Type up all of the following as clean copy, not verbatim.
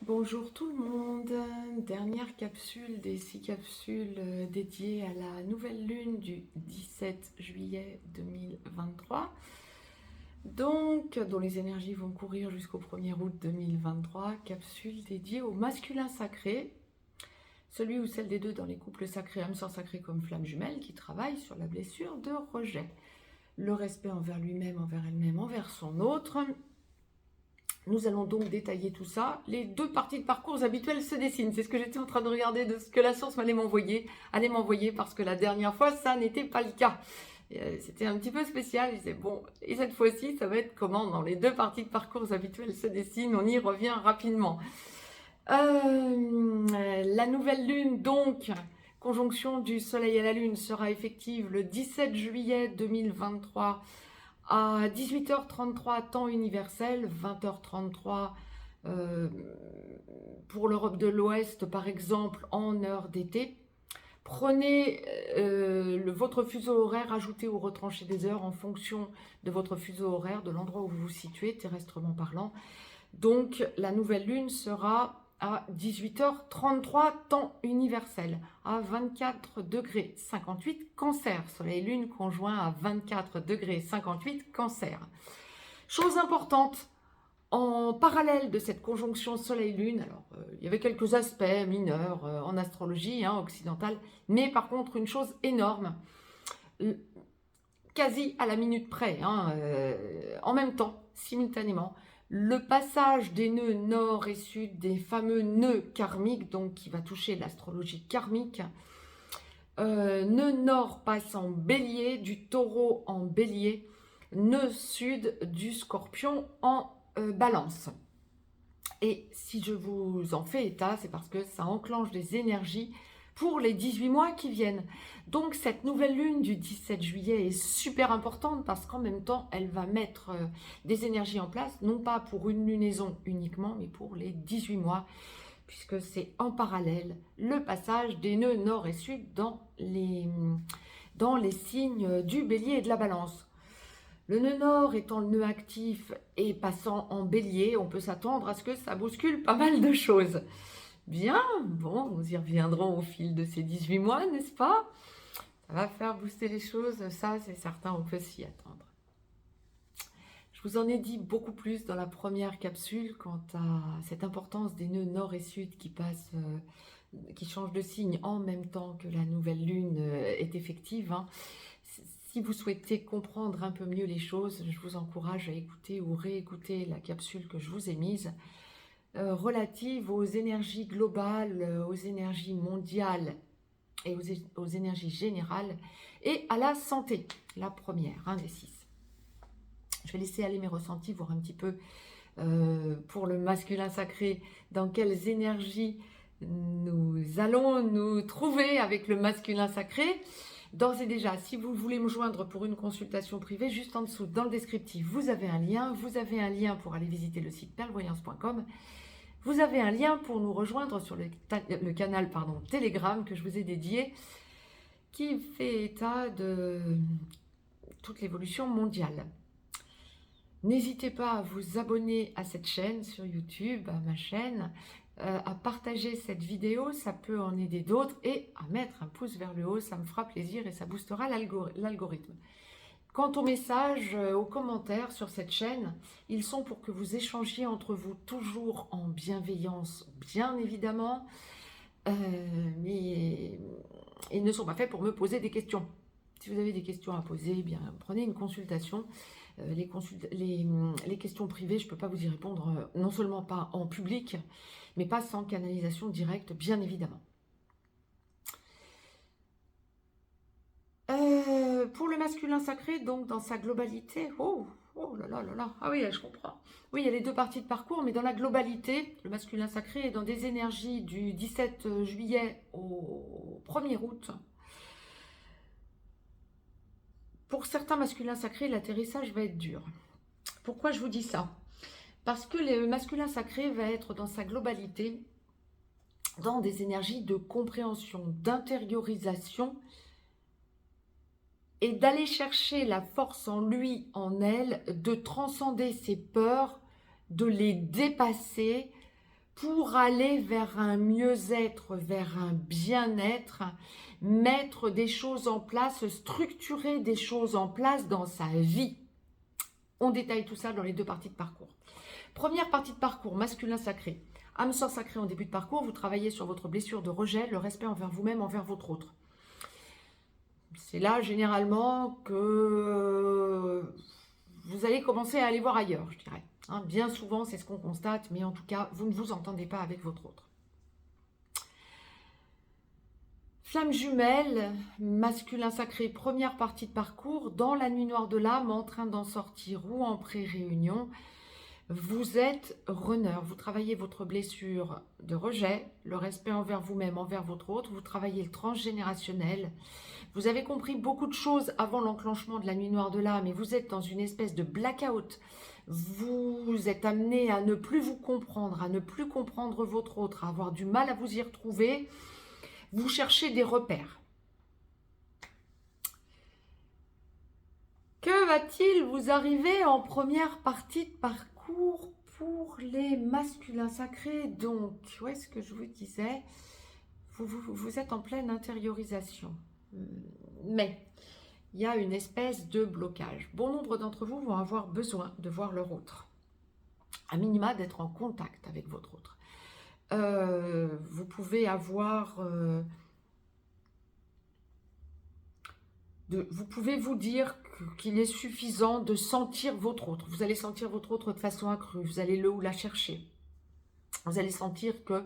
Bonjour tout le monde, dernière capsule des 6 capsules dédiées à la nouvelle lune du 17 juillet 2023, donc dont les énergies vont courir jusqu'au 1er août 2023, capsule dédiée au masculin sacré, celui ou celle des deux dans les couples sacrés, âme sœur sacrée comme flamme jumelle, qui travaille sur la blessure de rejet, le respect envers lui-même, envers elle-même, envers son autre. Nous allons donc détailler tout ça. Les deux parties de parcours habituelles se dessinent. C'est ce que j'étais en train de regarder de ce que la source allait m'envoyer parce que la dernière fois, ça n'était pas le cas. C'était un petit peu spécial. Je disais, bon, et cette fois-ci, ça va être comment dans les deux parties de parcours habituelles se dessinent. On y revient rapidement. La nouvelle lune, donc, conjonction du soleil à la lune, sera effective le 17 juillet 2023 à 18h33 temps universel, 20h33 pour l'Europe de l'Ouest par exemple en heure d'été. Prenez votre fuseau horaire, ajoutez ou retranchez des heures en fonction de votre fuseau horaire, de l'endroit où vous vous situez terrestrement parlant. Donc la nouvelle lune sera à 18h33 temps universel, à 24 degrés 58 cancer, soleil lune conjoint à 24 degrés 58 cancer. Chose importante, en parallèle de cette conjonction soleil-lune, alors il y avait quelques aspects mineurs en astrologie occidentale, mais par contre une chose énorme, quasi à la minute près, en même temps, simultanément, le passage des nœuds nord et sud, des fameux nœuds karmiques, donc qui va toucher l'astrologie karmique. Nœud nord passe en bélier, du taureau en bélier, nœud sud du scorpion en balance. Et si je vous en fais état, c'est parce que ça enclenche des énergies pour les 18 mois qui viennent. Donc cette nouvelle lune du 17 juillet est super importante parce qu'en même temps, elle va mettre des énergies en place, non pas pour une lunaison uniquement, mais pour les 18 mois, puisque c'est en parallèle le passage des nœuds nord et sud dans les signes du bélier et de la balance. Le nœud nord étant le nœud actif et passant en bélier, on peut s'attendre à ce que ça bouscule pas mal de choses. Bien, bon, nous y reviendrons au fil de ces 18 mois, n'est-ce pas? Ça va faire booster les choses, ça c'est certain, on peut s'y attendre. Je vous en ai dit beaucoup plus dans la première capsule quant à cette importance des nœuds nord et sud qui passent, qui changent de signe en même temps que la nouvelle lune est effective. Si vous souhaitez comprendre un peu mieux les choses, je vous encourage à écouter ou réécouter la capsule que je vous ai mise relative aux énergies globales, aux énergies mondiales et aux énergies générales et à la santé, la première, des 6. Je vais laisser aller mes ressentis, voir un petit peu pour le masculin sacré, dans quelles énergies nous allons nous trouver avec le masculin sacré. D'ores et déjà, si vous voulez me joindre pour une consultation privée, juste en dessous, dans le descriptif, vous avez un lien. Vous avez un lien pour aller visiter le site perlevoyance.com. Vous avez un lien pour nous rejoindre sur le canal Telegram que je vous ai dédié, qui fait état de toute l'évolution mondiale. N'hésitez pas à vous abonner à cette chaîne sur YouTube, à ma chaîne, à partager cette vidéo, ça peut en aider d'autres, et à mettre un pouce vers le haut, ça me fera plaisir et ça boostera l'algorithme. Quant aux messages, aux commentaires sur cette chaîne, ils sont pour que vous échangiez entre vous toujours en bienveillance, bien évidemment, mais ils ne sont pas faits pour me poser des questions. Si vous avez des questions à poser, eh bien, prenez une consultation. Les questions privées, je ne peux pas vous y répondre, non seulement pas en public, mais pas sans canalisation directe, bien évidemment. Pour le masculin sacré, donc dans sa globalité, oh là là là là, ah oui, je comprends. Oui, il y a les deux parties de parcours, mais dans la globalité, le masculin sacré est dans des énergies du 17 juillet au 1er août. Pour certains masculins sacrés, l'atterrissage va être dur. Pourquoi je vous dis ça? Parce que le masculin sacré va être dans sa globalité dans des énergies de compréhension, d'intériorisation et d'aller chercher la force en lui, en elle, de transcender ses peurs, de les dépasser pour aller vers un mieux-être, vers un bien-être, mettre des choses en place, structurer des choses en place dans sa vie. On détaille tout ça dans les deux parties de parcours. Première partie de parcours, masculin sacré. Âme sœur sacrée en début de parcours, vous travaillez sur votre blessure de rejet, le respect envers vous-même, envers votre autre. C'est là généralement que vous allez commencer à aller voir ailleurs, je dirais. Hein, bien souvent, c'est ce qu'on constate, mais en tout cas, vous ne vous entendez pas avec votre autre. Flamme jumelle, masculin sacré, première partie de parcours, dans la nuit noire de l'âme, en train d'en sortir ou en pré-réunion. Vous êtes runner, vous travaillez votre blessure de rejet, le respect envers vous-même, envers votre autre, vous travaillez le transgénérationnel. Vous avez compris beaucoup de choses avant l'enclenchement de la nuit noire de l'âme et vous êtes dans une espèce de blackout. Vous êtes amené à ne plus vous comprendre, à ne plus comprendre votre autre, à avoir du mal à vous y retrouver. Vous cherchez des repères. Que va-t-il vous arriver en première partie de parcours pour les masculins sacrés? Donc, où est-ce que je vous disais? Vous êtes en pleine intériorisation. Mais il y a une espèce de blocage. Bon nombre d'entre vous vont avoir besoin de voir leur autre. À minima, d'être en contact avec votre autre. Vous pouvez avoir... vous pouvez vous dire qu'il est suffisant de sentir votre autre. Vous allez sentir votre autre de façon accrue. Vous allez le ou la chercher. Vous allez sentir que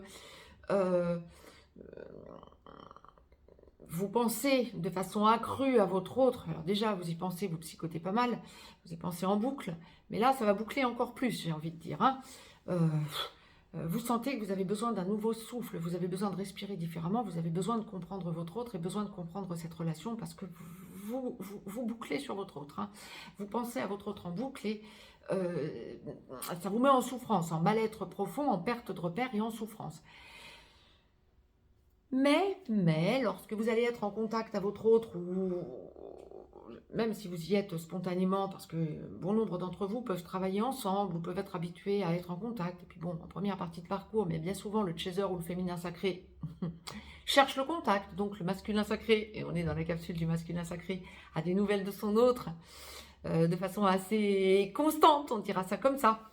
vous pensez de façon accrue à votre autre. Alors déjà, vous y pensez, vous psychotez pas mal. Vous y pensez en boucle. Mais là, ça va boucler encore plus, j'ai envie de dire. Hein. Vous sentez que vous avez besoin d'un nouveau souffle, vous avez besoin de respirer différemment, vous avez besoin de comprendre votre autre et besoin de comprendre cette relation parce que vous bouclez sur votre autre. Hein. Vous pensez à votre autre en boucle et ça vous met en souffrance, en mal-être profond, en perte de repères et en souffrance. Mais, lorsque vous allez être en contact à votre autre, ou même si vous y êtes spontanément, parce que bon nombre d'entre vous peuvent travailler ensemble, ou peuvent être habitués à être en contact, et puis bon, en première partie de parcours, mais bien souvent le chaser ou le féminin sacré cherche le contact, donc le masculin sacré, et on est dans la capsule du masculin sacré, a des nouvelles de son autre, de façon assez constante, on dira ça comme ça.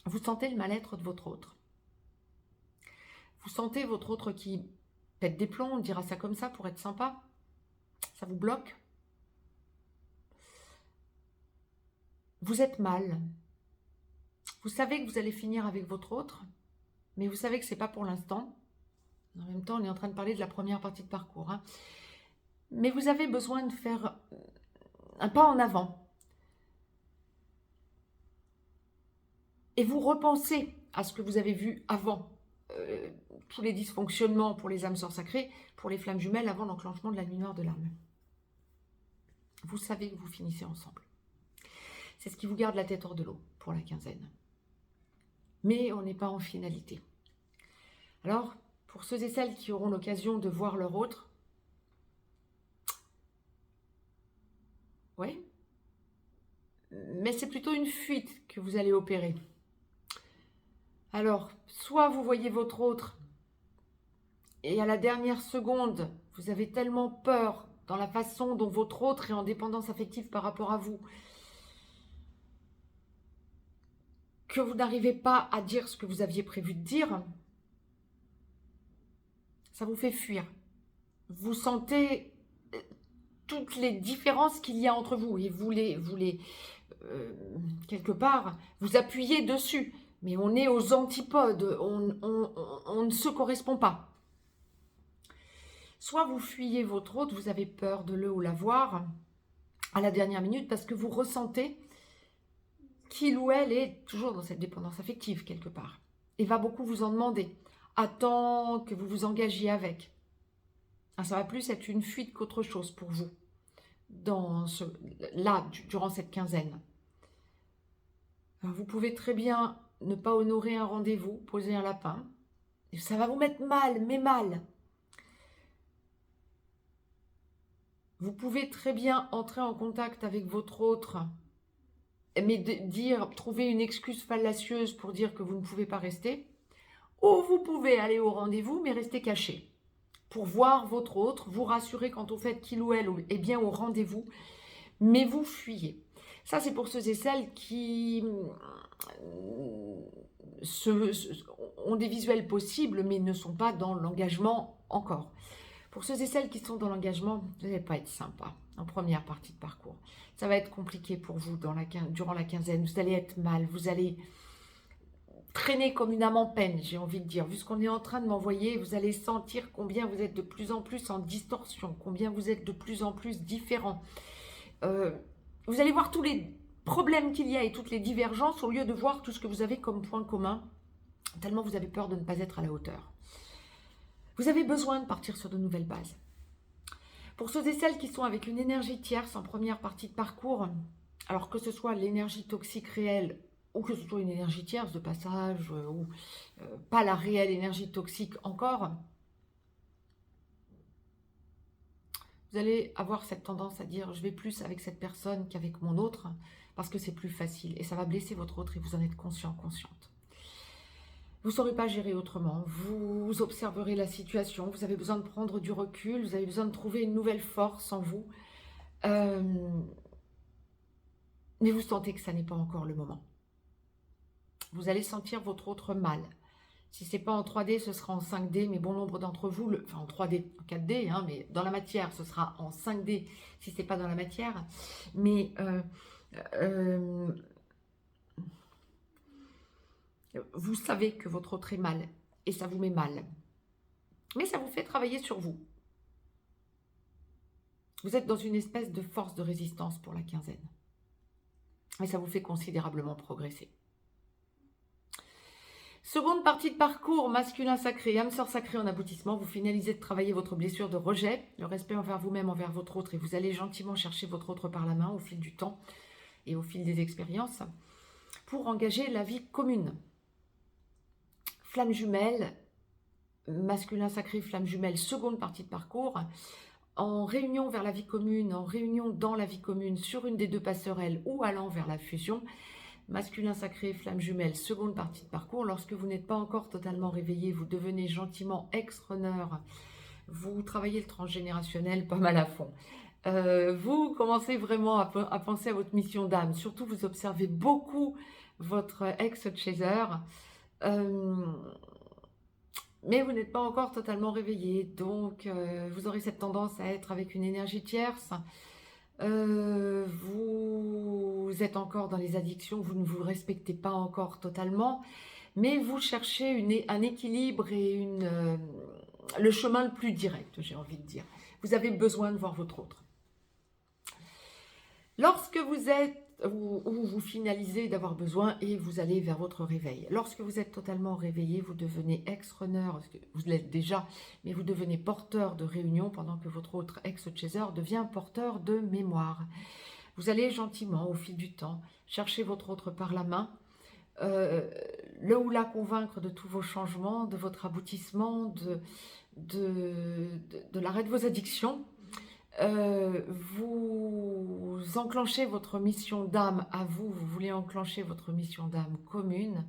Vous sentez le mal-être de votre autre. Vous sentez votre autre qui pète des plombs, on dira ça comme ça pour être sympa. Ça vous bloque. Vous êtes mal. Vous savez que vous allez finir avec votre autre, mais vous savez que ce n'est pas pour l'instant. En même temps, on est en train de parler de la première partie de parcours. Hein. Mais vous avez besoin de faire un pas en avant. Et vous repensez à ce que vous avez vu avant. Tous les dysfonctionnements pour les âmes sœurs sacrées, pour les flammes jumelles avant l'enclenchement de la nuit noire de l'âme. Vous savez que vous finissez ensemble. C'est ce qui vous garde la tête hors de l'eau pour la quinzaine. Mais on n'est pas en finalité. Alors, pour ceux et celles qui auront l'occasion de voir leur autre, oui, mais c'est plutôt une fuite que vous allez opérer. Alors, soit vous voyez votre autre et à la dernière seconde, vous avez tellement peur dans la façon dont votre autre est en dépendance affective par rapport à vous que vous n'arrivez pas à dire ce que vous aviez prévu de dire, ça vous fait fuir. Vous sentez toutes les différences qu'il y a entre vous et vous les quelque part, vous appuyez dessus. Mais on est aux antipodes, on ne se correspond pas. Soit vous fuyez votre autre, vous avez peur de le ou la voir à la dernière minute parce que vous ressentez qu'il ou elle est toujours dans cette dépendance affective quelque part et va beaucoup vous en demander. Attend que vous vous engagiez avec. Ça va plus être une fuite qu'autre chose pour vous durant cette quinzaine. Alors vous pouvez très bien ne pas honorer un rendez-vous, poser un lapin. Et ça va vous mettre mal, mais mal. Vous pouvez très bien entrer en contact avec votre autre mais trouver une excuse fallacieuse pour dire que vous ne pouvez pas rester, ou vous pouvez aller au rendez-vous, mais rester caché, pour voir votre autre, vous rassurer quant au fait qu'il ou elle est bien au rendez-vous, mais vous fuyez. Ça, c'est pour ceux et celles qui ont des visuels possibles, mais ne sont pas dans l'engagement encore. Pour ceux et celles qui sont dans l'engagement, vous n'allez pas être sympa en première partie de parcours. Ça va être compliqué pour vous durant la quinzaine. Vous allez être mal, vous allez traîner comme une âme en peine, j'ai envie de dire. Vu ce qu'on est en train de m'envoyer, vous allez sentir combien vous êtes de plus en plus en distorsion, combien vous êtes de plus en plus différent. Vous allez voir tous les problèmes qu'il y a et toutes les divergences au lieu de voir tout ce que vous avez comme point commun, tellement vous avez peur de ne pas être à la hauteur. Vous avez besoin de partir sur de nouvelles bases. Pour ceux et celles qui sont avec une énergie tierce en première partie de parcours, alors que ce soit l'énergie toxique réelle ou que ce soit une énergie tierce de passage ou pas la réelle énergie toxique encore, vous allez avoir cette tendance à dire je vais plus avec cette personne qu'avec mon autre parce que c'est plus facile et ça va blesser votre autre et vous en êtes conscient, consciente. Vous ne saurez pas gérer autrement, vous observerez la situation, vous avez besoin de prendre du recul, vous avez besoin de trouver une nouvelle force en vous. Mais vous sentez que ça n'est pas encore le moment. Vous allez sentir votre autre mal. Si ce n'est pas en 3D, ce sera en 5D, mais bon nombre d'entre vous, enfin en 3D, en 4D, hein, mais dans la matière, ce sera en 5D si ce n'est pas dans la matière. Mais vous savez que votre autre est mal et ça vous met mal. Mais ça vous fait travailler sur vous. Vous êtes dans une espèce de force de résistance pour la quinzaine. Et ça vous fait considérablement progresser. Seconde partie de parcours, masculin sacré, âme sœur sacrée en aboutissement. Vous finalisez de travailler votre blessure de rejet, le respect envers vous-même, envers votre autre. Et vous allez gentiment chercher votre autre par la main au fil du temps et au fil des expériences pour engager la vie commune. Flamme jumelle, masculin sacré, flamme jumelle, seconde partie de parcours. En réunion vers la vie commune, en réunion dans la vie commune, sur une des deux passerelles ou allant vers la fusion, masculin sacré, flamme jumelle, seconde partie de parcours. Lorsque vous n'êtes pas encore totalement réveillé, vous devenez gentiment ex-runner, vous travaillez le transgénérationnel pas mal à fond. Vous commencez vraiment à penser à votre mission d'âme, surtout vous observez beaucoup votre ex-chaser, mais vous n'êtes pas encore totalement réveillé, donc vous aurez cette tendance à être avec une énergie tierce. Vous êtes encore dans les addictions, vous ne vous respectez pas encore totalement, mais vous cherchez un équilibre et le chemin le plus direct, j'ai envie de dire. Vous avez besoin de voir votre autre. Lorsque vous finalisez d'avoir besoin et vous allez vers votre réveil. Lorsque vous êtes totalement réveillé, vous devenez ex-runner, vous l'êtes déjà, mais vous devenez porteur de réunion pendant que votre autre ex-chaser devient porteur de mémoire. Vous allez gentiment, au fil du temps, chercher votre autre par la main, le ou la convaincre de tous vos changements, de votre aboutissement, de l'arrêt de vos addictions. Vous enclenchez votre mission d'âme à vous, vous voulez enclencher votre mission d'âme commune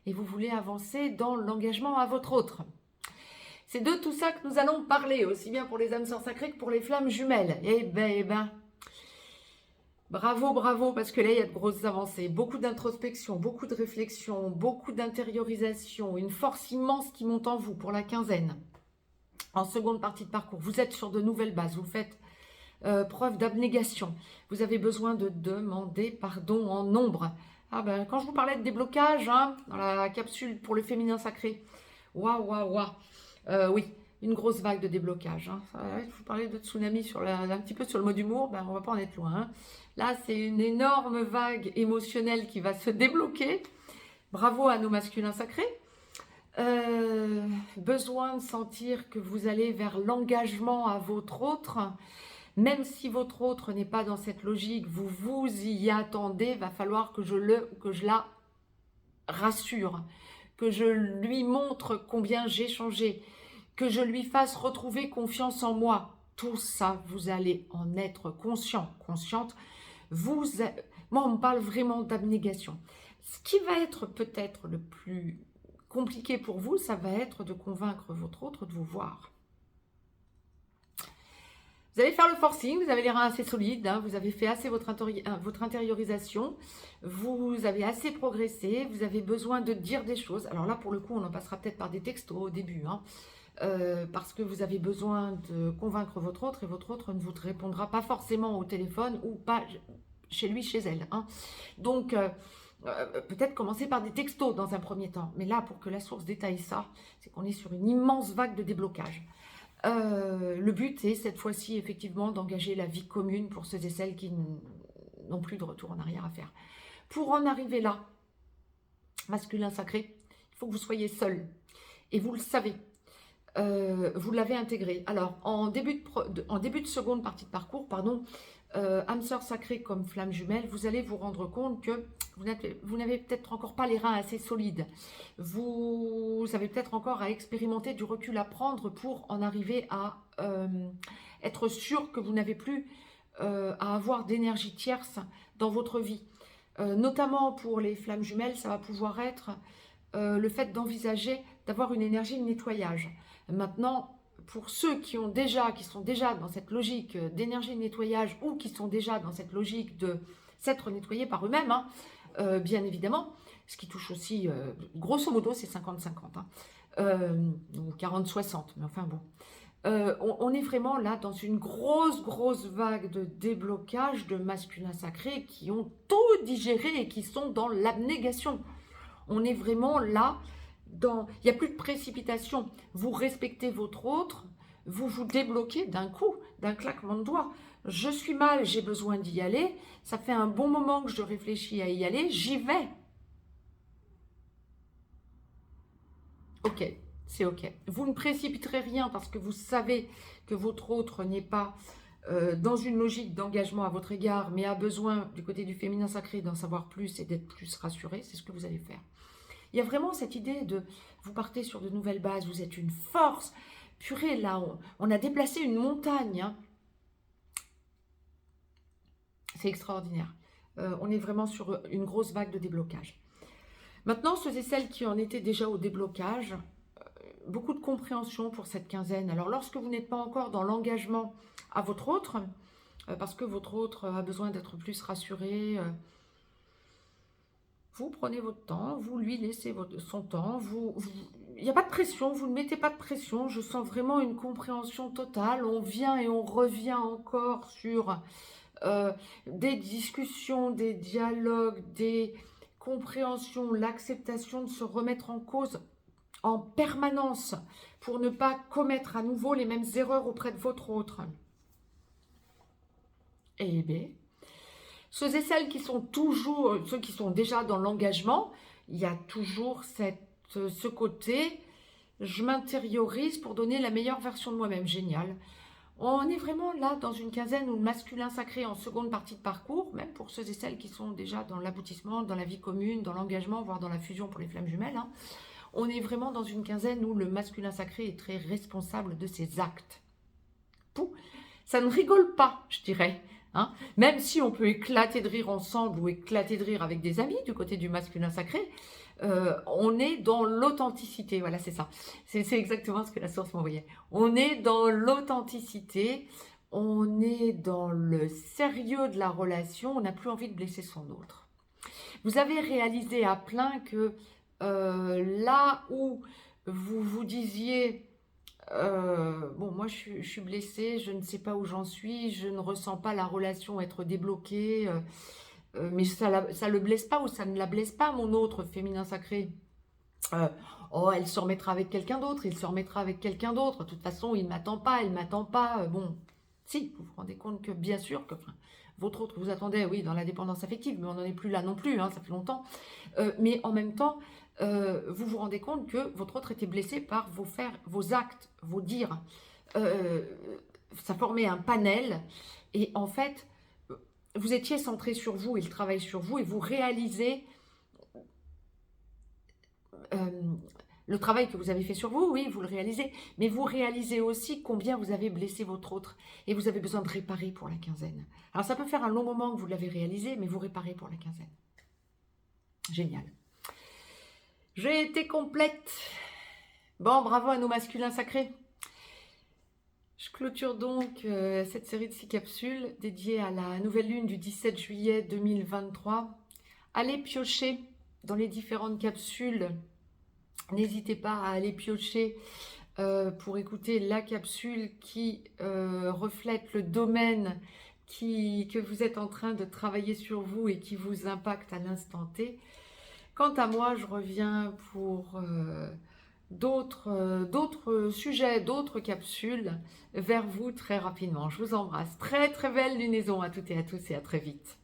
et vous voulez avancer dans l'engagement à votre autre. C'est de tout ça que nous allons parler, aussi bien pour les âmes sœurs sacrées que pour les flammes jumelles. Eh ben, bravo, bravo, parce que là, il y a de grosses avancées, beaucoup d'introspection, beaucoup de réflexion, beaucoup d'intériorisation, une force immense qui monte en vous pour la quinzaine. En seconde partie de parcours, vous êtes sur de nouvelles bases, vous faites preuve d'abnégation. Vous avez besoin de demander pardon en nombre. Ah ben, quand je vous parlais de déblocage, hein, dans la capsule pour le féminin sacré, waouh, oui, une grosse vague de déblocage. Hein. Je vous parlais de tsunami un petit peu sur le mot d'humour, ben, on va pas en être loin. Hein. Là, c'est une énorme vague émotionnelle qui va se débloquer. Bravo à nos masculins sacrés. Besoin de sentir que vous allez vers l'engagement à votre autre. Même si votre autre n'est pas dans cette logique, vous vous y attendez, va falloir que je la rassure, que je lui montre combien j'ai changé, que je lui fasse retrouver confiance en moi. Tout ça, vous allez en être conscient, consciente. Vous Moi, on me parle vraiment d'abnégation. Ce qui va être peut-être le plus compliqué pour vous, ça va être de convaincre votre autre de vous voir. Vous allez faire le forcing, vous avez les reins assez solides, hein, vous avez fait assez votre intériorisation, vous avez assez progressé, vous avez besoin de dire des choses. Alors là, pour le coup, on en passera peut-être par des textos au début, hein, parce que vous avez besoin de convaincre votre autre et votre autre ne vous répondra pas forcément au téléphone ou pas chez lui, chez elle. Hein. Donc, peut-être commencer par des textos dans un premier temps. Mais là, pour que la source détaille ça, c'est qu'on est sur une immense vague de déblocage. Le but est cette fois-ci effectivement d'engager la vie commune pour ceux et celles qui n'ont plus de retour en arrière à faire. Pour en arriver là, masculin sacré, il faut que vous soyez seul. Et vous le savez, vous l'avez intégré. Alors, en début de seconde partie de parcours, pardon, âme sœur sacrée comme flamme jumelle, vous allez vous rendre compte que vous n'avez peut-être encore pas les reins assez solides. Vous avez peut-être encore à expérimenter du recul à prendre pour en arriver à être sûr que vous n'avez plus à avoir d'énergie tierce dans votre vie. Notamment pour les flammes jumelles, ça va pouvoir être le fait d'envisager d'avoir une énergie de nettoyage. Maintenant, pour ceux qui sont déjà dans cette logique d'énergie de nettoyage ou qui sont déjà dans cette logique de s'être nettoyés par eux-mêmes, hein, bien évidemment, ce qui touche aussi, grosso modo, c'est 50-50, hein, ou 40-60, mais enfin bon. On est vraiment là dans une grosse vague de déblocage de masculins sacrés qui ont tout digéré et qui sont dans l'abnégation. On est vraiment là. Il n'y a plus de précipitation, vous respectez votre autre, vous vous débloquez d'un coup, d'un claquement de doigts. Je suis mal, j'ai besoin d'y aller, ça fait un bon moment que je réfléchis à y aller, j'y vais. Ok, c'est ok. Vous ne précipiterez rien parce que vous savez que votre autre n'est pas dans une logique d'engagement à votre égard, mais a besoin du côté du féminin sacré d'en savoir plus et d'être plus rassuré, c'est ce que vous allez faire. Il y a vraiment cette idée de, vous partez sur de nouvelles bases, vous êtes une force. Purée, là, on a déplacé une montagne. Hein. C'est extraordinaire. On est vraiment sur une grosse vague de déblocage. Maintenant, ceux et celles qui en étaient déjà au déblocage, beaucoup de compréhension pour cette quinzaine. Alors, lorsque vous n'êtes pas encore dans l'engagement à votre autre, parce que votre autre a besoin d'être plus rassuré, vous prenez votre temps, vous lui laissez son temps, il n'y a pas de pression, vous ne mettez pas de pression, je sens vraiment une compréhension totale, on vient et on revient encore sur des discussions, des dialogues, des compréhensions, l'acceptation de se remettre en cause en permanence pour ne pas commettre à nouveau les mêmes erreurs auprès de votre autre. Eh bien, ceux et celles qui sont toujours, ceux qui sont déjà dans l'engagement, il y a toujours ce côté, je m'intériorise pour donner la meilleure version de moi-même. Génial. On est vraiment là dans une quinzaine où le masculin sacré en seconde partie de parcours, même pour ceux et celles qui sont déjà dans l'aboutissement, dans la vie commune, dans l'engagement, voire dans la fusion pour les flammes jumelles, hein, on est vraiment dans une quinzaine où le masculin sacré est très responsable de ses actes. Pouh, ça ne rigole pas, je dirais. Hein, même si on peut éclater de rire ensemble ou éclater de rire avec des amis du côté du masculin sacré, on est dans l'authenticité. Voilà, c'est ça. C'est exactement ce que la source m'envoyait. On est dans l'authenticité, on est dans le sérieux de la relation, on n'a plus envie de blesser son autre. Vous avez réalisé à plein que là où vous vous disiez... bon, moi je suis blessée, je ne sais pas où j'en suis, je ne ressens pas la relation être débloquée, mais ça le blesse pas ou ça ne la blesse pas, mon autre féminin sacré. Oh, elle se remettra avec quelqu'un d'autre, il se remettra avec quelqu'un d'autre, de toute façon il ne m'attend pas, elle ne m'attend pas, bon, si, vous vous rendez compte que bien sûr que votre autre vous attendait, oui, dans la dépendance affective, mais on n'en est plus là non plus, hein, ça fait longtemps, mais en même temps, vous vous rendez compte que votre autre était blessé par vos actes, vos dires. Ça formait un panel et en fait, vous étiez centré sur vous, il travaille sur vous et vous réalisez Le travail que vous avez fait sur vous, oui, vous le réalisez, mais vous réalisez aussi combien vous avez blessé votre autre et vous avez besoin de réparer pour la quinzaine. Alors ça peut faire un long moment que vous l'avez réalisé, mais vous réparez pour la quinzaine. Génial. J'ai été complète. Bon, bravo à nos masculins sacrés. Je clôture donc cette série de 6 capsules dédiées à la nouvelle lune du 17 juillet 2023. Allez piocher dans les différentes capsules. N'hésitez pas à aller piocher pour écouter la capsule qui reflète le domaine que vous êtes en train de travailler sur vous et qui vous impacte à l'instant T. Quant à moi, je reviens pour d'autres sujets, d'autres capsules vers vous très rapidement. Je vous embrasse. Très très belle lunaison à toutes et à tous et à très vite.